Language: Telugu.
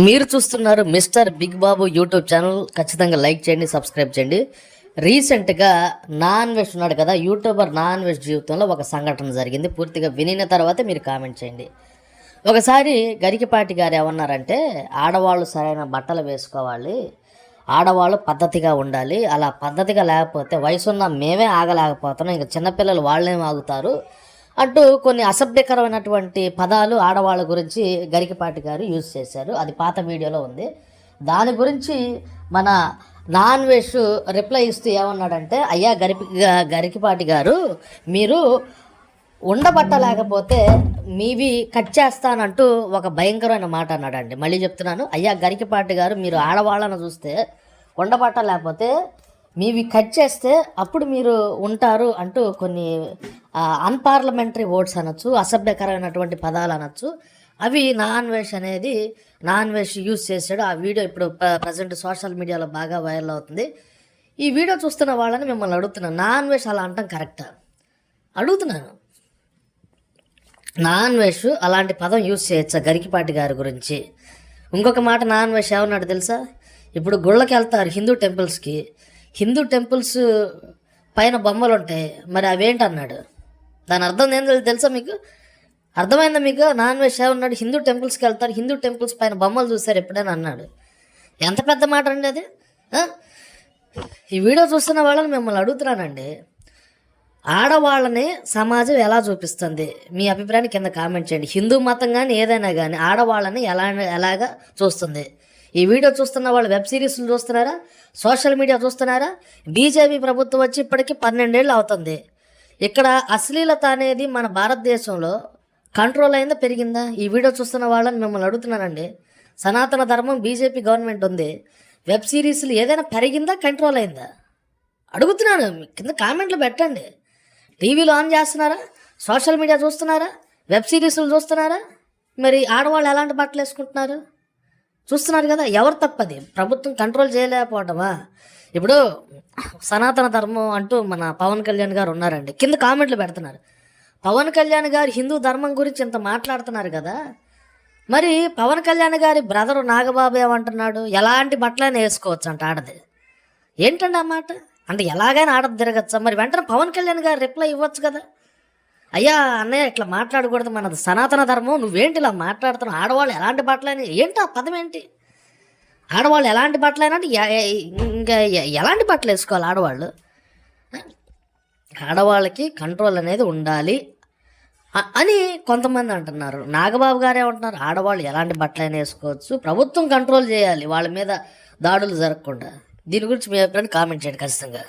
మీరు చూస్తున్నారు మిస్టర్ బిగ్ బాబు యూట్యూబ్ ఛానల్. ఖచ్చితంగా లైక్ చేయండి, సబ్స్క్రైబ్ చేయండి. రీసెంట్గా నాన్ వెజ్ ఉన్నాడు కదా, యూట్యూబర్ నాన్ వెజ్ జీవితంలో ఒక సంఘటన జరిగింది. పూర్తిగా వినిన తర్వాత మీరు కామెంట్ చేయండి. ఒకసారి గరికపాటి గారు ఏమన్నారంటే, ఆడవాళ్ళు సరైన బట్టలు వేసుకోవాలి, ఆడవాళ్ళు పద్ధతిగా ఉండాలి, అలా పద్ధతిగా లేకపోతే వయసున్న మేమే ఆగలేకపోతున్నాం, ఇంకా చిన్నపిల్లలు వాళ్ళేం ఆగుతారు అంటూ కొన్ని అసభ్యకరమైనటువంటి పదాలు ఆడవాళ్ళ గురించి గరికపాటి గారు యూజ్ చేశారు. అది పాత వీడియోలో ఉంది. దాని గురించి మన నాన్ వెజ్ రిప్లై ఇస్తూ ఏమన్నాడంటే, అయ్యా గరికపాటి గారు, మీరు ఉండబట్టలేకపోతే మీవి కట్ చేస్తానంటూ ఒక భయంకరమైన మాట అన్నాడండి. మళ్ళీ చెప్తున్నాను, అయ్యా గరికపాటి గారు, మీరు ఆడవాళ్ళను చూస్తే ఉండబట్ట లేకపోతే మీవి కట్ చేస్తే అప్పుడు మీరు ఉంటారు అంటూ కొన్ని అన్పార్లమెంటరీ వర్డ్స్ అనొచ్చు, అసభ్యకరమైనటువంటి పదాలు అనొచ్చు. అవి నాన్ వెజ్ యూజ్ చేశాడు. ఆ వీడియో ఇప్పుడు ప్రజెంట్ సోషల్ మీడియాలో బాగా వైరల్ అవుతుంది. ఈ వీడియో చూస్తున్న వాళ్ళని మిమ్మల్ని అడుగుతున్నాను, నాన్ వెజ్ అలా అంటాం కరెక్టా? అడుగుతున్నాను. నాన్ వెజ్ అలాంటి పదం యూజ్ చేయొచ్చా గరికపాటి గారి గురించి? ఇంకొక మాట నాన్ వెజ్ ఏమన్నాడు తెలుసా? ఇప్పుడు గుళ్ళకి వెళ్తారు హిందూ టెంపుల్స్ పైన బొమ్మలు ఉంటాయి, మరి అవేంటి అన్నాడు. దాని అర్థం ఏంటో తెలుసా మీకు? అర్థమైందా మీకు? నాన్ వెజ్ ఏమన్నాడు? హిందూ టెంపుల్స్కి వెళ్తారు, హిందూ టెంపుల్స్ పైన బొమ్మలు చూస్తారు ఎప్పుడైనా అన్నాడు. ఎంత పెద్ద మాట అండి అది. ఈ వీడియో చూస్తున్న వాళ్ళని మిమ్మల్ని అడుగుతున్నానండి, ఆడవాళ్ళని సమాజం ఎలా చూపిస్తుంది? మీ అభిప్రాయాన్ని కింద కామెంట్ చేయండి. హిందూ మతం కానీ ఏదైనా కానీ ఆడవాళ్ళని ఎలాగా చూస్తుంది? ఈ వీడియో చూస్తున్న వాళ్ళు వెబ్ సిరీస్లు చూస్తున్నారా, సోషల్ మీడియా చూస్తున్నారా? బీజేపీ ప్రభుత్వం వచ్చి ఇప్పటికీ 12 ఏళ్ళు అవుతుంది. ఇక్కడ అశ్లీలత అనేది మన భారతదేశంలో కంట్రోల్ అయిందా, పెరిగిందా? ఈ వీడియో చూస్తున్న వాళ్ళని మిమ్మల్ని అడుగుతున్నానండి. సనాతన ధర్మం, బీజేపీ గవర్నమెంట్ ఉంది, వెబ్ సిరీస్లు ఏదైనా పెరిగిందా, కంట్రోల్ అయిందా? అడుగుతున్నాను, కింద కామెంట్లు పెట్టండి. టీవీలో ఆన్ చేస్తున్నారా, సోషల్ మీడియా చూస్తున్నారా, వెబ్ సిరీస్లు చూస్తున్నారా? మరి ఆడవాళ్ళు ఎలాంటి బట్టలు వేసుకుంటున్నారు చూస్తున్నారు కదా. ఎవరు తప్పది? ప్రభుత్వం కంట్రోల్ చేయలేకపోవటమా? ఇప్పుడు సనాతన ధర్మం అంటూ మన పవన్ కళ్యాణ్ గారు ఉన్నారండి, కింద కామెంట్లు పెడుతున్నారు. పవన్ కళ్యాణ్ గారు హిందూ ధర్మం గురించి ఇంత మాట్లాడుతున్నారు కదా, మరి పవన్ కళ్యాణ్ గారి బ్రదరు నాగబాబు ఏమంటున్నాడు? ఎలాంటి బట్టలైనా వేసుకోవచ్చు అంట ఆడది. ఏంటండి ఆ మాట? అంటే ఎలాగైనా ఆడది తిరగచ్చా? మరి వెంటనే పవన్ కళ్యాణ్ గారు రిప్లై ఇవ్వచ్చు కదా, అయ్యా అన్నయ్య ఇట్లా మాట్లాడకూడదు, మనది సనాతన ధర్మం, నువ్వేంటి ఇలా మాట్లాడుతున్నావు? ఆడవాళ్ళు ఎలాంటి బట్టలైనా ఏంటి ఆ పదం ఏంటి? ఆడవాళ్ళు ఎలాంటి బట్టలైనా అంటే ఇంకా ఎలాంటి బట్టలు వేసుకోవాలి ఆడవాళ్ళు? ఆడవాళ్ళకి కంట్రోల్ అనేది ఉండాలి అని కొంతమంది అంటున్నారు. నాగబాబు గారు ఏమంటున్నారు? ఆడవాళ్ళు ఎలాంటి బట్టలైనా వేసుకోవచ్చు, ప్రభుత్వం కంట్రోల్ చేయాలి వాళ్ళ మీద దాడులు జరగకుండా. దీని గురించి మీ అభిప్రాయాన్ని కామెంట్ చేయండి ఖచ్చితంగా.